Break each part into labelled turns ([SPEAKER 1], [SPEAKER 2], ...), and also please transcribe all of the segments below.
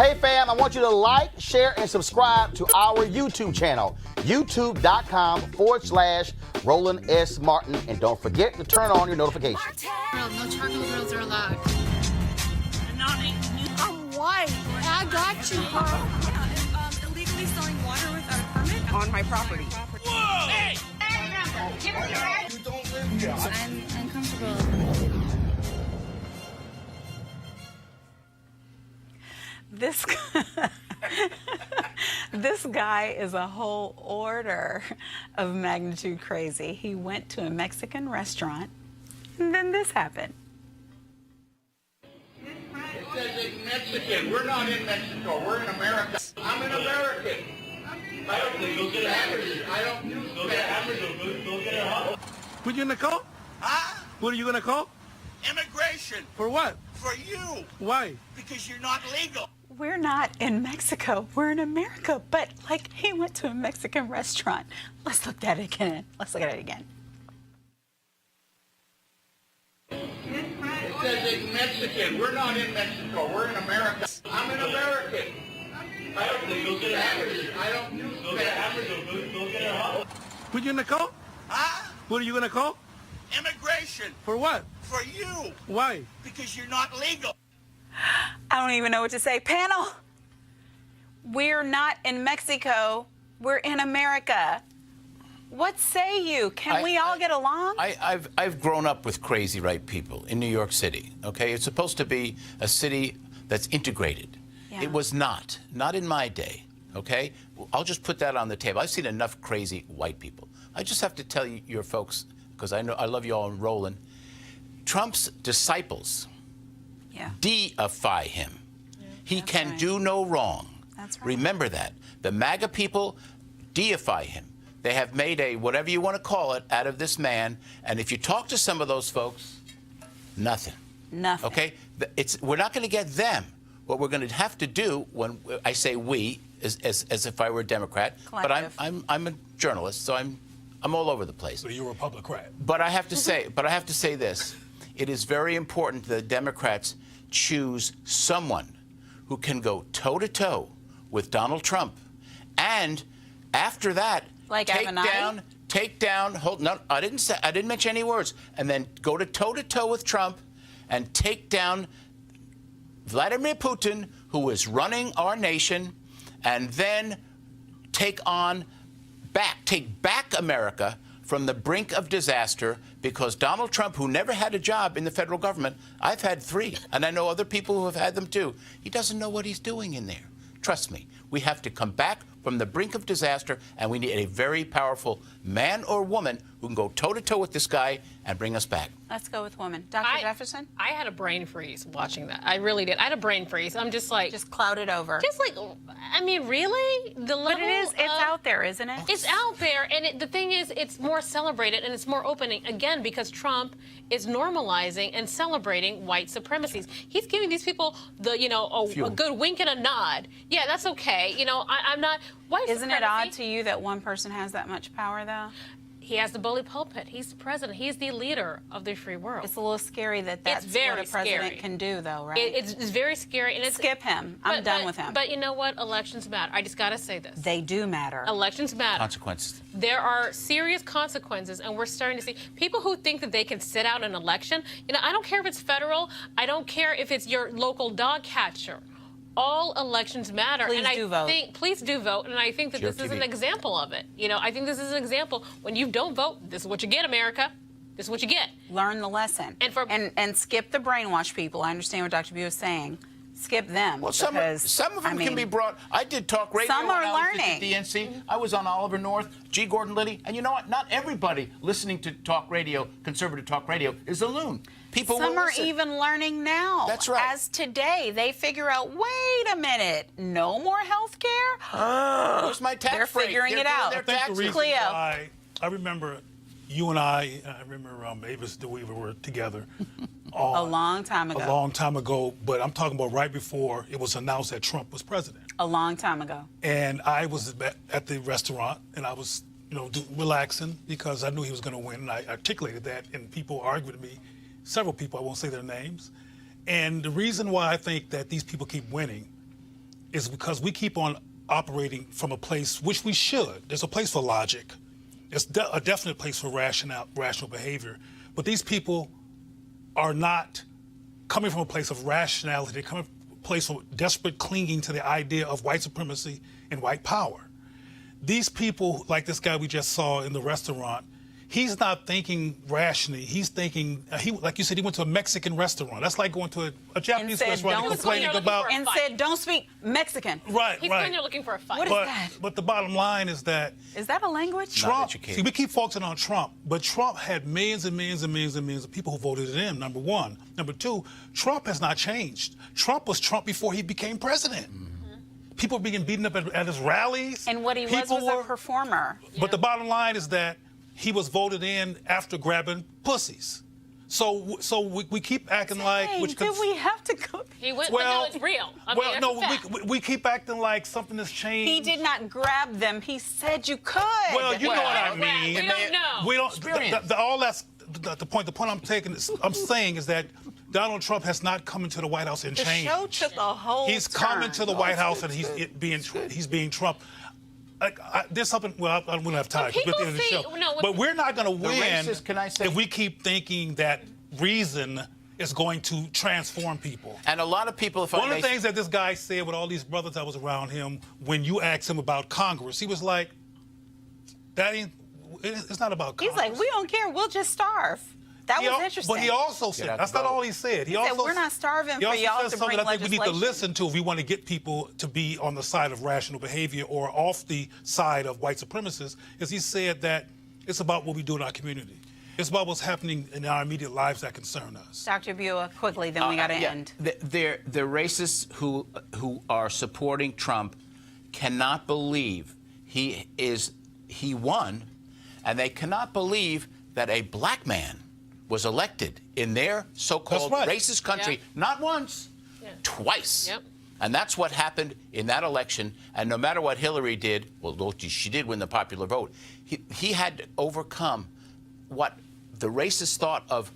[SPEAKER 1] Hey fam, I want you to like, share, and subscribe to our YouTube channel, youtube.com/Roland S. Martin. And don't forget to turn on your notifications.
[SPEAKER 2] No charcoal grills are allowed.
[SPEAKER 3] I'm white. I got you, huh?
[SPEAKER 2] Yeah, illegally selling water without a permit
[SPEAKER 3] On my property.
[SPEAKER 2] Whoa! Hey!
[SPEAKER 3] You don't live here.
[SPEAKER 2] I'm uncomfortable.
[SPEAKER 4] This guy is a whole order of magnitude crazy. He went to a Mexican restaurant, and then this happened.
[SPEAKER 5] It says it's Mexican. We're not in Mexico. We're in America. I'm an American. I don't use Spanish. I don't use Spanish.
[SPEAKER 6] Go get a hug. What are you gonna call?
[SPEAKER 5] Huh?
[SPEAKER 6] What are you gonna call?
[SPEAKER 5] Immigration.
[SPEAKER 6] For what?
[SPEAKER 5] For you.
[SPEAKER 6] Why?
[SPEAKER 5] Because you're not legal.
[SPEAKER 4] We're not in Mexico. We're in America. But, like, he went to a Mexican restaurant. Let's look at it again. Let's look at it again.
[SPEAKER 5] It says it's Mexican. We're not in Mexico. We're in America. I'm an American. I don't use Spanish. I don't use Spanish.
[SPEAKER 6] Go get a hug. What are you gonna call?
[SPEAKER 5] Huh?
[SPEAKER 6] What are you gonna call?
[SPEAKER 5] Immigration.
[SPEAKER 6] For what?
[SPEAKER 5] For you.
[SPEAKER 6] Why?
[SPEAKER 5] Because you're not legal.
[SPEAKER 4] I don't even know what to say. Panel, we're not in Mexico. We're in America. What say you? Can we all get along?
[SPEAKER 7] I've grown up with crazy right people in New York City, okay? It's supposed to be a city that's integrated.
[SPEAKER 4] Yeah.
[SPEAKER 7] It was not in my day, okay? I'll just put that on the table. I've seen enough crazy white people. I just have to tell you, your folks, because I know I love you all in Roland, Trump's disciples deify him. He can do no wrong.
[SPEAKER 4] That's right.
[SPEAKER 7] Remember that. The MAGA people deify him. They have made a, whatever you want to call it, out of this man. And if you talk to some of those folks, nothing.
[SPEAKER 4] Nothing.
[SPEAKER 7] Okay? We're not going to get them. What we're going to have to do, when I say we, as if I were a Democrat,
[SPEAKER 4] Collective.
[SPEAKER 7] but I'm a journalist, so I'm all over the place.
[SPEAKER 6] So you're a Republican.
[SPEAKER 7] But I have to say, this: it is very important that the Democrats choose someone who can go toe to toe with Donald Trump, and after that,
[SPEAKER 4] Like
[SPEAKER 7] take down. No, I didn't mention any words, and then go to toe with Trump, and take down Vladimir Putin, who is running our nation, and then take back America from the brink of disaster, because Donald Trump, who never had a job in the federal government, I've had 3, and I know other people who have had them too, he doesn't know what he's doing in there. Trust me, we have to come back from the brink of disaster, and we need a very powerful man or woman who can go toe-to-toe with this guy and bring us back.
[SPEAKER 4] Let's go with woman. Dr. Jefferson?
[SPEAKER 8] I had a brain freeze watching that. I really did. I had a brain freeze. I'm just like...
[SPEAKER 4] Just clouded over.
[SPEAKER 8] Just like, I mean, really? The level
[SPEAKER 4] But it's out there, isn't it?
[SPEAKER 8] It's out there, and the thing is, it's more celebrated and it's more opening, again, because Trump is normalizing and celebrating white supremacies. He's giving these people the, a good wink and a nod. Yeah, that's okay. I'm not... White
[SPEAKER 4] Isn't
[SPEAKER 8] supremacy,
[SPEAKER 4] it odd to you that one person has that much power, though?
[SPEAKER 8] He has the bully pulpit. He's the president. He's the leader of the free world.
[SPEAKER 4] It's a little scary that that's
[SPEAKER 8] very
[SPEAKER 4] what a president
[SPEAKER 8] scary.
[SPEAKER 4] can do, though, right?
[SPEAKER 8] It's very scary. And
[SPEAKER 4] Skip him. I'm done with him.
[SPEAKER 8] But you know what? Elections matter. I just got to say this.
[SPEAKER 4] They do matter.
[SPEAKER 8] Elections matter.
[SPEAKER 7] Consequences.
[SPEAKER 8] There are serious consequences, and we're starting to see people who think that they can sit out an election. I don't care if it's federal. I don't care if it's your local dog catcher. All elections matter.
[SPEAKER 4] Please do vote.
[SPEAKER 8] Please do vote. And I think that this is an example of it. I think this is an example. When you don't vote, this is what you get, America. This is what you get.
[SPEAKER 4] Learn the lesson. And skip the brainwash people. I understand what Dr. Bu is saying. Skip them.
[SPEAKER 7] Well, some of them can be brought. I did talk radio.
[SPEAKER 4] Some are learning.
[SPEAKER 7] At the DNC. I was on Oliver North, G. Gordon Liddy, and you know what? Not everybody listening to talk radio, conservative talk radio, is a loon. People
[SPEAKER 4] Some
[SPEAKER 7] will
[SPEAKER 4] are
[SPEAKER 7] listen.
[SPEAKER 4] even learning now.
[SPEAKER 7] That's right.
[SPEAKER 4] As today, they figure out, wait a minute, no more health care?
[SPEAKER 7] Where's my tax
[SPEAKER 4] They're
[SPEAKER 7] break?
[SPEAKER 4] figuring it out.
[SPEAKER 7] Their
[SPEAKER 6] I think
[SPEAKER 7] taxes.
[SPEAKER 6] the reason
[SPEAKER 4] Cleo.
[SPEAKER 6] why I remember you and I remember Avis DeWeaver were together
[SPEAKER 4] A long time ago.
[SPEAKER 6] a long time ago, but I'm talking about right before it was announced that Trump was president.
[SPEAKER 4] A long time ago.
[SPEAKER 6] And I was at the restaurant, and I was, relaxing because I knew he was going to win, and I articulated that, and people argued with me, several people, I won't say their names. And the reason why I think that these people keep winning is because we keep on operating from a place, which we should. There's a place for logic. There's a definite place for rational behavior. But these people are not coming from a place of rationality. They're coming from a place of desperate clinging to the idea of white supremacy and white power. These people, like this guy we just saw in the restaurant, he's not thinking rationally. He's thinking, like you said, he went to a Mexican restaurant. That's like going to a Japanese restaurant and complaining about.
[SPEAKER 4] And said, don't speak Mexican.
[SPEAKER 6] Right,
[SPEAKER 8] He's going there looking for a fight.
[SPEAKER 4] What is that?
[SPEAKER 6] But the bottom line is that
[SPEAKER 4] Is that a language?
[SPEAKER 6] Trump, see, we keep focusing on Trump, but Trump had millions and millions and millions and millions of people who voted in him, number one. Number two, Trump has not changed. Trump was Trump before he became president. People were being beaten up at his rallies.
[SPEAKER 4] And what he was a performer.
[SPEAKER 6] But the bottom line is that he was voted in after grabbing pussies. So we keep acting like.
[SPEAKER 4] Do we have to go?
[SPEAKER 8] He went.
[SPEAKER 6] Well,
[SPEAKER 8] no, it's real.
[SPEAKER 6] We keep acting like something has changed.
[SPEAKER 4] He did not grab them. He said you could.
[SPEAKER 6] Well, you know what I mean.
[SPEAKER 8] We don't know.
[SPEAKER 6] We don't. All that's the point. The point I'm saying is that Donald Trump has not come into the White House and changed.
[SPEAKER 4] The show took a whole
[SPEAKER 6] He's coming to the White House and he's being Trump. There's something. Well, I wouldn't have time to get the end of the show. But we're not going to win if we keep thinking that reason is going to transform people.
[SPEAKER 7] And a lot of people.
[SPEAKER 6] One of the things that this guy said with all these brothers that was around him, when you asked him about Congress, he was like, "That ain't. It's not about Congress."
[SPEAKER 4] He's like, "We don't care. We'll just starve." That was interesting.
[SPEAKER 6] But he also said, that's not all he said. He also
[SPEAKER 4] said, we're not starving for y'all to bring
[SPEAKER 6] legislation. I think we need to listen to if we want to get people to be on the side of rational behavior or off the side of white supremacists, is he said that it's about what we do in our community. It's about what's happening in our immediate lives that concern us.
[SPEAKER 4] Dr. Bua, quickly, then we got to end.
[SPEAKER 7] The racists who are supporting Trump cannot believe he won, and they cannot believe that a black man was elected in their so-called racist country, not once, twice.
[SPEAKER 8] Yep.
[SPEAKER 7] And that's what happened in that election. And no matter what Hillary did, well, she did win the popular vote, he had to overcome what the racists thought of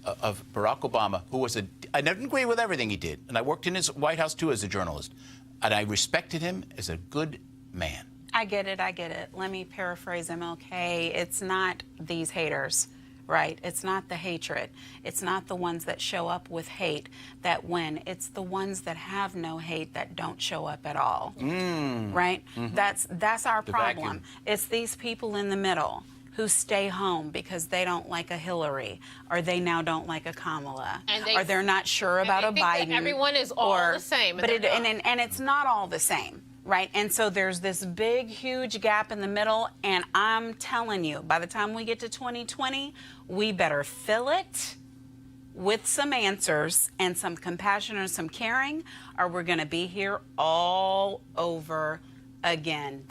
[SPEAKER 7] Barack Obama, who was I didn't agree with everything he did. And I worked in his White House, too, as a journalist. And I respected him as a good man.
[SPEAKER 4] I get it. Let me paraphrase MLK. It's not these haters. Right. It's not the hatred. It's not the ones that show up with hate that win. It's the ones that have no hate that don't show up at all. Right? Mm-hmm. That's our problem. Vacuum. It's these people in the middle who stay home because they don't like a Hillary, or they now don't like a Kamala, or they're not sure about a Biden.
[SPEAKER 8] Everyone is all the same.
[SPEAKER 4] But and it's not all the same. Right, and so there's this big, huge gap in the middle, and I'm telling you, by the time we get to 2020, we better fill it with some answers and some compassion and some caring, or we're going to be here all over again.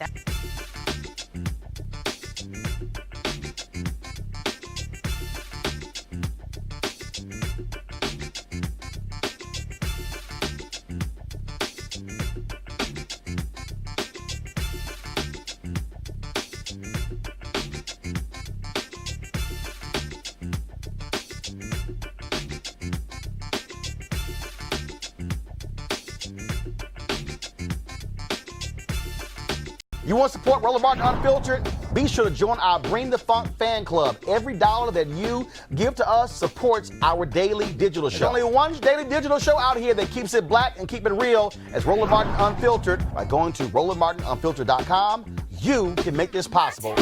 [SPEAKER 1] You want to support Roland Martin Unfiltered? Be sure to join our Bring the Funk fan club. Every dollar that you give to us supports our daily digital show. There's only one daily digital show out here that keeps it black and keep it real as Roland Martin Unfiltered. By going to RolandMartinUnfiltered.com, you can make this possible.